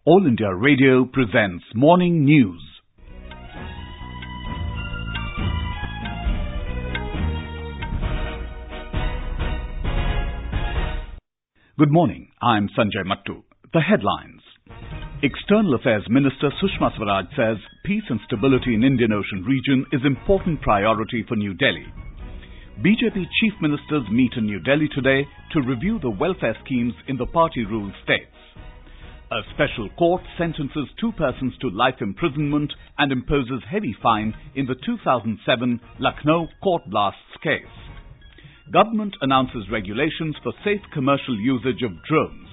All India Radio presents Morning News. Good morning. I'm Sanjay Mattu. The headlines. External Affairs Minister Sushma Swaraj says peace and stability in Indian Ocean region is important priority for New Delhi. BJP chief ministers meet in New Delhi today to review the welfare schemes in the party-ruled states. A special court sentences two persons to life imprisonment and imposes heavy fine in the 2007 Lucknow court blasts case. Government announces regulations for safe commercial usage of drones.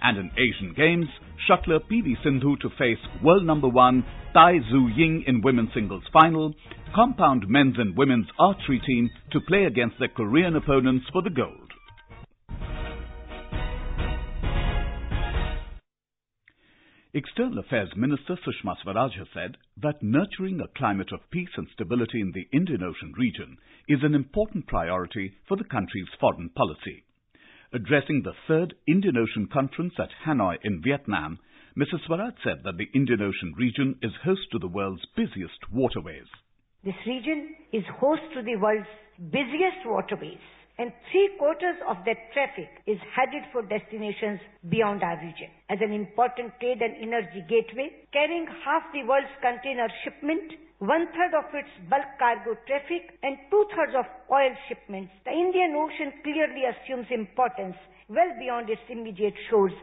And in Asian Games, shuttler PV Sindhu to face world number 1 Tai Tzu Ying in women's singles final, compound men's and women's archery team to play against their Korean opponents for the gold. External Affairs Minister Sushma Swaraj has said that nurturing a climate of peace and stability in the Indian Ocean region is an important priority for the country's foreign policy. Addressing the third Indian Ocean Conference at Hanoi in Vietnam, Mrs. Swaraj said that the Indian Ocean region is host to the world's busiest waterways. This region is host to the world's busiest waterways, and 3/4 of that traffic is headed for destinations beyond our region. As an important trade and energy gateway, carrying half the world's container shipment, 1/3 of its bulk cargo traffic, and 2/3 of oil shipments, the Indian Ocean clearly assumes importance well beyond its immediate shores.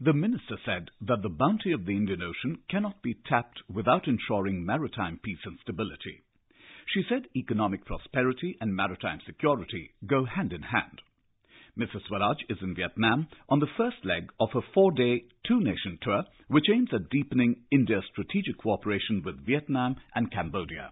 The minister said that the bounty of the Indian Ocean cannot be tapped without ensuring maritime peace and stability. She said economic prosperity and maritime security go hand in hand. Mrs. Swaraj is in Vietnam on the first leg of a 4-day, two-nation tour which aims at deepening India's strategic cooperation with Vietnam and Cambodia.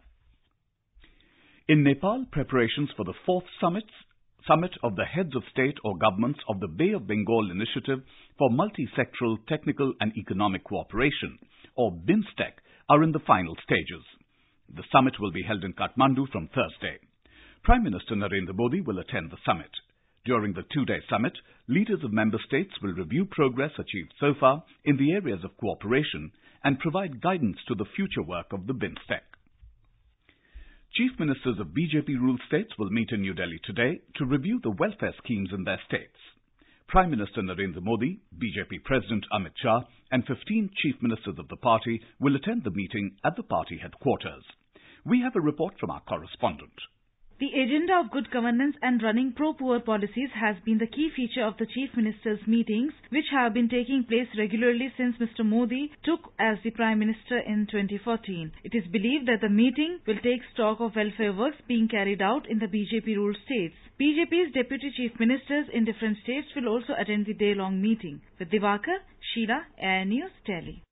In Nepal, preparations for the 4th Summit of the Heads of State or Governments of the Bay of Bengal Initiative for Multi-Sectoral Technical and Economic Cooperation, or BIMSTEC, are in the final stages. The summit will be held in Kathmandu from Thursday. Prime Minister Narendra Modi will attend the summit. During the 2-day summit, leaders of member states will review progress achieved so far in the areas of cooperation and provide guidance to the future work of the BIMSTEC. Chief ministers of BJP-ruled states will meet in New Delhi today to review the welfare schemes in their states. Prime Minister Narendra Modi, BJP President Amit Shah, and 15 chief ministers of the party will attend the meeting at the party headquarters. We have a report from our correspondent. The agenda of good governance and running pro-poor policies has been the key feature of the Chief Ministers' meetings, which have been taking place regularly since Mr. Modi took as the Prime Minister in 2014. It is believed that the meeting will take stock of welfare works being carried out in the BJP-ruled states. BJP's Deputy Chief Ministers in different states will also attend the day-long meeting. With Divakar, Sheila, Air News, Delhi.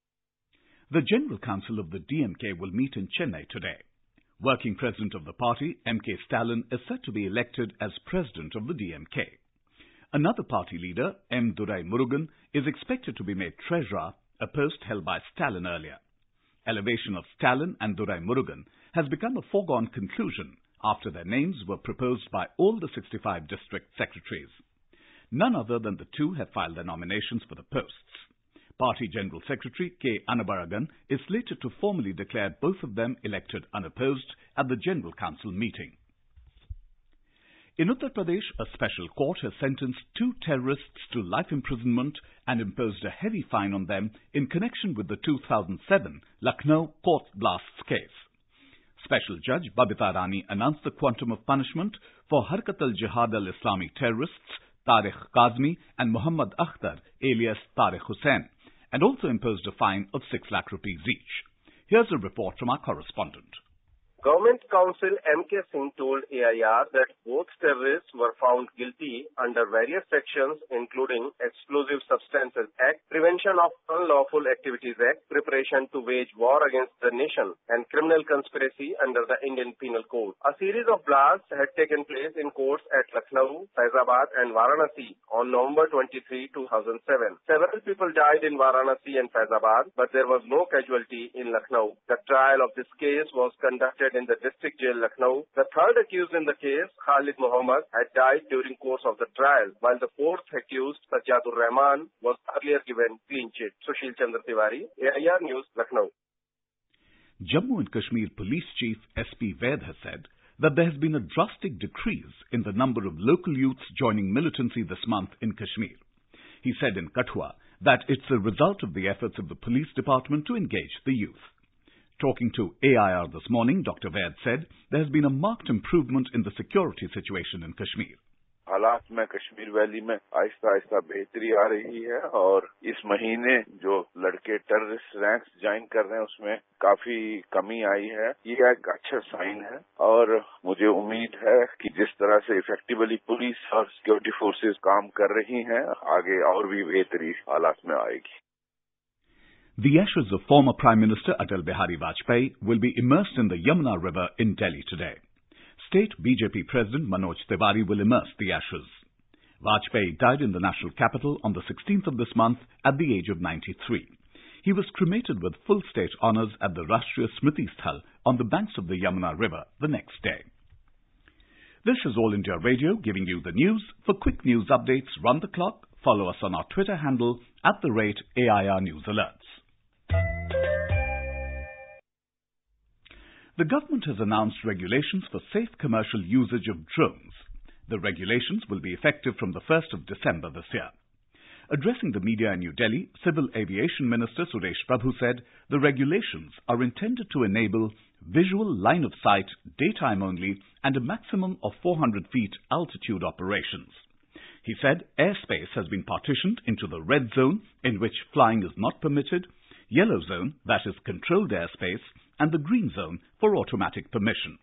The General Council of the DMK will meet in Chennai today. Working President of the party, M.K. Stalin, is set to be elected as President of the DMK. Another party leader, M. Durai Murugan, is expected to be made Treasurer, a post held by Stalin earlier. Elevation of Stalin and Durai Murugan has become a foregone conclusion after their names were proposed by all the 65 district secretaries. None other than the two have filed their nominations for the posts. Party General Secretary K. Anabaragan is slated to formally declare both of them elected unopposed at the General Council meeting. In Uttar Pradesh, a special court has sentenced two terrorists to life imprisonment and imposed a heavy fine on them in connection with the 2007 Lucknow court blasts case. Special Judge Babita Rani announced the quantum of punishment for Harkat al-Jihad al-Islami terrorists Tariq Kazmi and Muhammad Akhtar alias Tariq Hussain, and also imposed a fine of 6 lakh rupees each. Here's a report from our correspondent. Government Counsel M.K. Singh told AIR that both terrorists were found guilty under various sections including Explosive Substances Act, Prevention of Unlawful Activities Act, Preparation to Wage War Against the Nation, and Criminal Conspiracy under the Indian Penal Code. A series of blasts had taken place in courts at Lucknow, Faizabad and Varanasi on November 23, 2007. Several people died in Varanasi and Faizabad, but there was no casualty in Lucknow. The trial of this case was conducted in the district jail Lucknow. The third accused in the case, Khalid Muhammad, had died during course of the trial, while the fourth accused, Sajjadur Rahman, was earlier given clean chit. Sushil Chandra Tiwari, AIR News, Lucknow. Jammu and Kashmir Police Chief S.P. Vaid has said that there has been a drastic decrease in the number of local youths joining militancy this month in Kashmir. He said in Kathua that it's a result of the efforts of the police department to engage the youth. Talking to AIR this morning, Dr. Vaid said there has been a marked improvement in the security situation in Kashmir. हालात में Kashmir valley में आहिस्ता आहिस्ता बेहतरी आ रही है और इस महीने जो लड़के टेररिस्ट रैंक्स ज्वाइन कर रहे हैं उसमें काफी कमी आई है। ये एक अच्छा साइन है और मुझे उम्मीद है कि जिस तरह से इफेक्टिवली पुलिस और सिक्योरिटी फोर्सेस काम कर रही हैं आगे और भी बेहतरी हालात में आएगी। The ashes of former Prime Minister Atal Bihari Vajpayee will be immersed in the Yamuna River in Delhi today. State BJP President Manoj Tiwari will immerse the ashes. Vajpayee died in the national capital on the 16th of this month at the age of 93. He was cremated with full state honours at the Rashtriya Smriti Sthal on the banks of the Yamuna River the next day. This is All India Radio giving you the news. For quick news updates round the clock, follow us on our Twitter handle @AIR News Alerts. The government has announced regulations for safe commercial usage of drones. The regulations will be effective from the 1st of December this year. Addressing the media in New Delhi, Civil Aviation Minister Suresh Prabhu said the regulations are intended to enable visual line of sight, daytime only, and a maximum of 400 feet altitude operations. He said airspace has been partitioned into the red zone, in which flying is not permitted, yellow zone, that is controlled airspace, and the green zone for automatic permission.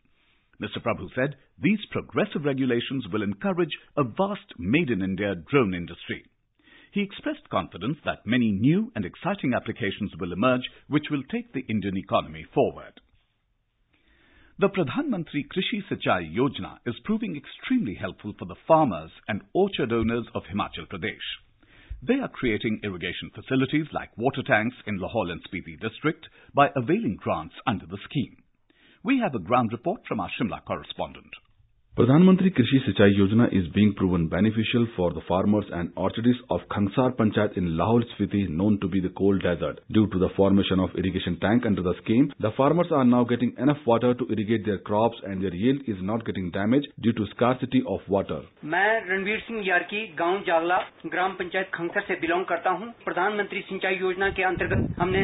Mr. Prabhu said these progressive regulations will encourage a vast made-in-India drone industry. He expressed confidence that many new and exciting applications will emerge which will take the Indian economy forward. The Pradhan Mantri Krishi Sinchai Yojana is proving extremely helpful for the farmers and orchard owners of Himachal Pradesh. They are creating irrigation facilities like water tanks in Lahore and Spiti district by availing grants under the scheme. We have a ground report from our Shimla correspondent. Pradhan Mantri Krishi Sinchai Yojana is being proven beneficial for the farmers and orchardists of Khangsar Panchayat in Lahore Spiti, known to be the cold desert. Due to the formation of irrigation tank under the scheme, the farmers are now getting enough water to irrigate their crops and their yield is not getting damaged due to scarcity of water. मैं रणवीर सिंह यारकी गांव जागला ग्राम पंचायत खंगसर से belong करता हूं। प्रधानमंत्री सिंचाई योजना के अंतर्गत हमने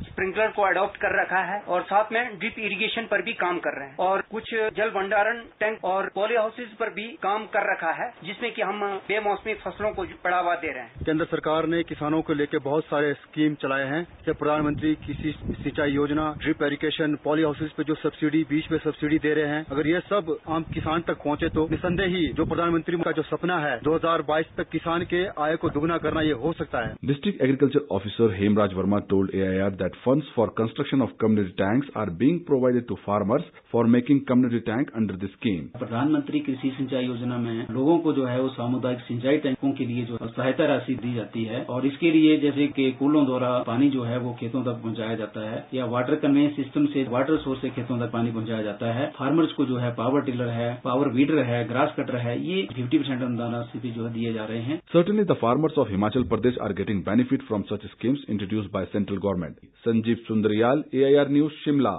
स्प्रिंकलर को अडॉप्ट कर रखा है और साथ में ड्रिप इरिगेशन पर भी काम कर रहे हैं और कुछ जल भंडारण टैंक और पॉली हाउसेज पर भी काम कर रखा है, जिसमें कि हम बेमौसमी फसलों को बढ़ावा दे रहे हैं। केंद्र सरकार ने किसानों को लेकर बहुत सारे स्कीम चलाए हैं, जैसे प्रधानमंत्री कृषि सिंचाई योजना, ड्रिप इरिगेशन, पॉली हाउसेज पे जो सब्सिडी बीच में सब्सिडी दे रहे हैं। अगर ये सब आम किसान तक पहुंचे तो निसंदेह ही जो प्रधानमंत्री का जो सपना है 2022 तक किसान के आय को दुगना करना ये हो सकता है। District Agriculture Officer Hemraj Verma told AIR that funds for construction of community tanks are being provided to farmers for making community tank under the scheme. प्रधानमंत्री कृषि सिंचाई योजना में लोगों को जो है वो सामुदायिक सिंचाई टैंकों के लिए जो सहायता राशि दी जाती है और इसके लिए जैसे कि कूलों द्वारा पानी जो है वो खेतों तक पहुंचाया जाता है या वाटर कन्वेंस सिस्टम से वाटर सोर्स से खेतों तक पानी पहुंचाया जाता है। फार्मर्स को जो है पावर टिलर है, पावर वीडर है, ग्रास कटर है, ये 50% अनुदान राशि जो है दिए जा रहे हैं। Certainly the farmers of Himachal Pradesh are getting benefit from such schemes introduced by central government. Sanjeev Sundaryal, AIR News, Shimla.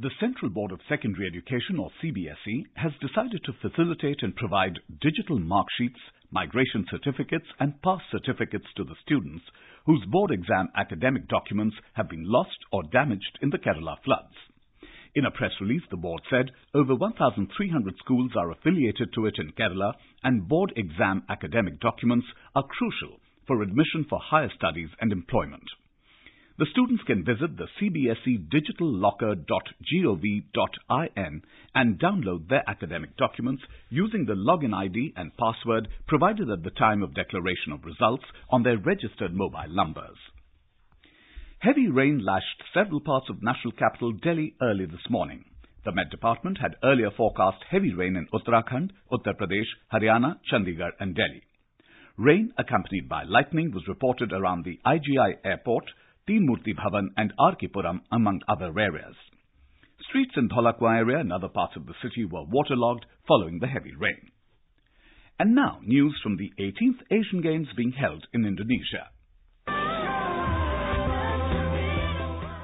The Central Board of Secondary Education, or CBSE, has decided to facilitate and provide digital mark sheets, migration certificates and pass certificates to the students whose board exam academic documents have been lost or damaged in the Kerala floods. In a press release, the board said over 1,300 schools are affiliated to it in Kerala and board exam academic documents are crucial for admission for higher studies and employment. The students can visit the CBSE digitallocker.gov.in and download their academic documents using the login ID and password provided at the time of declaration of results on their registered mobile numbers. Heavy rain lashed several parts of national capital Delhi early this morning. The Met Department had earlier forecast heavy rain in Uttarakhand, Uttar Pradesh, Haryana, Chandigarh and Delhi. Rain accompanied by lightning was reported around the IGI airport, Teen Murti Bhavan and R.K. Puram, among other areas. Streets in Dholakwa area and other parts of the city were waterlogged following the heavy rain. And now, news from the 18th Asian Games being held in Indonesia.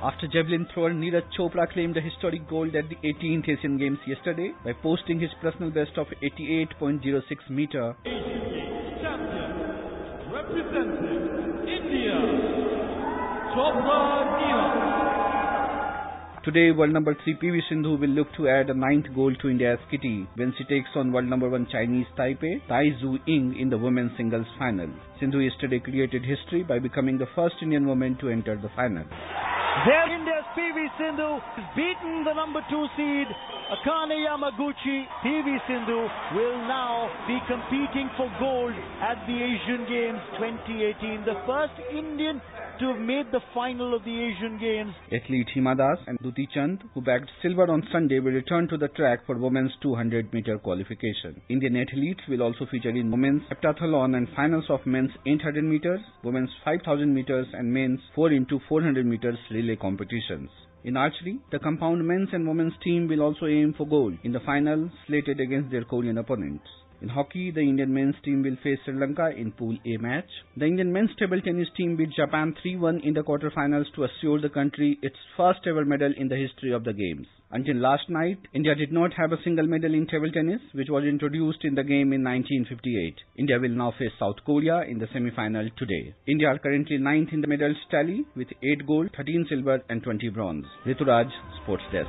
After javelin thrower Neeraj Chopra claimed a historic gold at the 18th Asian Games yesterday by posting his personal best of 88.06 meter. Representing India, Chopra Neeraj. Today, world number 3 PV Sindhu will look to add a 9th gold to India's kitty when she takes on world number 1 Chinese Taipei, Tai Tzu Ying in the women's singles final. Sindhu yesterday created history by becoming the first Indian woman to enter the final. There India's PV Sindhu has beaten the number 2 seed, Akane Yamaguchi. PV Sindhu will now be competing for gold at the Asian Games 2018. The first Indian to have made the final of the Asian Games. Athlete Hima Das and Duti Chand, who bagged silver on Sunday, will return to the track for women's 200-meter qualification. Indian athletes will also feature in women's heptathlon and finals of men's 800 meters, women's 5,000 meters and men's 4x400 meters relay competitions. In archery, the compound men's and women's team will also aim for gold in the final slated against their Korean opponents. In hockey, the Indian men's team will face Sri Lanka in Pool A match. The Indian men's table tennis team beat Japan 3-1 in the quarterfinals to assure the country its first ever medal in the history of the Games. Until last night, India did not have a single medal in table tennis, which was introduced in the game in 1958. India will now face South Korea in the semi-final today. India are currently 9th in the medals tally with 8 gold, 13 silver and 20 bronze. Rituraj, Sports Desk.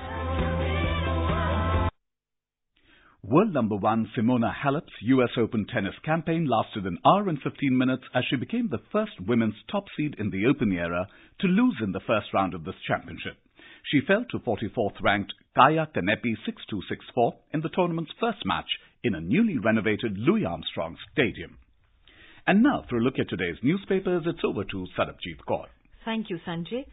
World number 1 Simona Halep's US Open tennis campaign lasted an hour and 15 minutes as she became the first women's top seed in the Open era to lose in the first round of this championship. She fell to 44th ranked Kaya Kanepi 6-2, 6-4 in the tournament's first match in a newly renovated Louis Armstrong Stadium. And now, for a look at today's newspapers, it's over to Sarabjit Kaur. Thank you, Sanjay.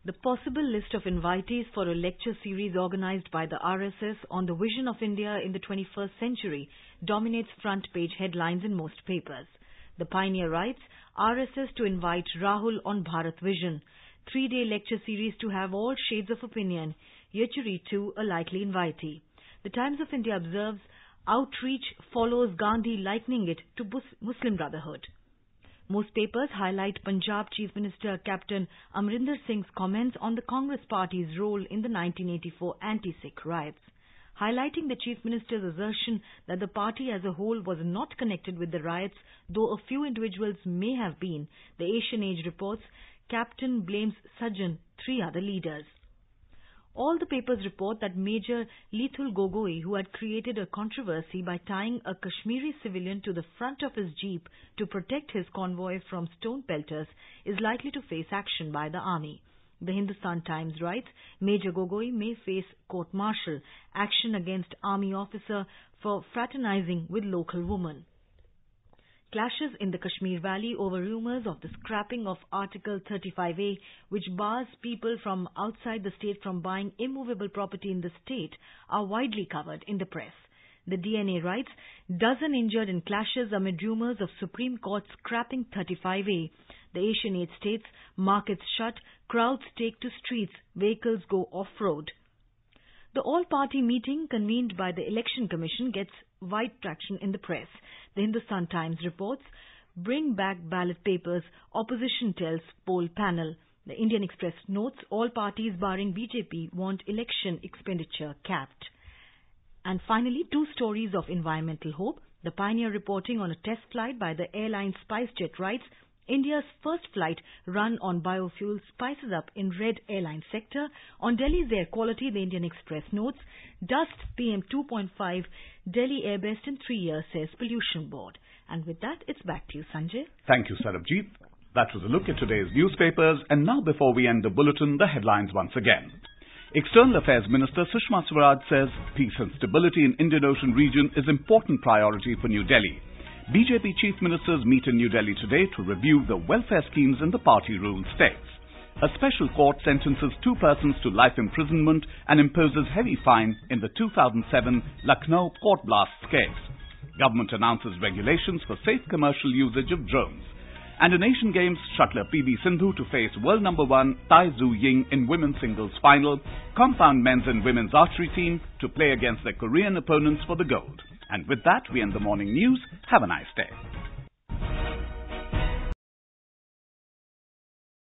The possible list of invitees for a lecture series organized by the RSS on the vision of India in the 21st century dominates front page headlines in most papers. The Pioneer writes, RSS to invite Rahul on Bharat Vision. 3-day lecture series to have all shades of opinion. Yechury too a likely invitee. The Times of India observes, outreach follows Gandhi likening it to Muslim Brotherhood. Most papers highlight Punjab Chief Minister Captain Amrinder Singh's comments on the Congress Party's role in the 1984 anti-Sikh riots. Highlighting the Chief Minister's assertion that the party as a whole was not connected with the riots, though a few individuals may have been, the Asian Age reports, Captain blames Sajjan, 3 other leaders. All the papers report that Major Lethul Gogoi, who had created a controversy by tying a Kashmiri civilian to the front of his jeep to protect his convoy from stone pelters, is likely to face action by the army. The Hindustan Times writes, Major Gogoi may face court-martial, action against army officer for fraternizing with local woman. Clashes in the Kashmir Valley over rumours of the scrapping of Article 35A, which bars people from outside the state from buying immovable property in the state, are widely covered in the press. The DNA writes, dozen injured in clashes amid rumours of Supreme Court scrapping 35A. The Asian Age states, markets shut, crowds take to streets, vehicles go off-road. The all-party meeting convened by the Election Commission gets wide traction in the press. The Hindustan Times reports, bring back ballot papers, opposition tells poll panel. The Indian Express notes, all parties barring BJP want election expenditure capped. And finally, 2 stories of environmental hope. The Pioneer reporting on a test flight by the airline SpiceJet writes, India's first flight run on biofuel spices up in red airline sector. On Delhi's air quality, the Indian Express notes, dust PM 2.5, Delhi air best in 3 years, says Pollution Board. And with that, it's back to you, Sanjay. Thank you, Sarabjit. That was a look at today's newspapers. And now, before we end the bulletin, the headlines once again. External Affairs Minister Sushma Swaraj says peace and stability in Indian Ocean region is important priority for New Delhi. BJP chief ministers meet in New Delhi today to review the welfare schemes in the party-ruled states. A special court sentences 2 persons to life imprisonment and imposes heavy fine in the 2007 Lucknow court blasts case. Government announces regulations for safe commercial usage of drones. And in Asian Games, shuttler PV Sindhu to face world number 1 Tai Tzu Ying in women's singles final. Compound men's and women's archery team to play against their Korean opponents for the gold. And with that, we end the morning news. Have a nice day.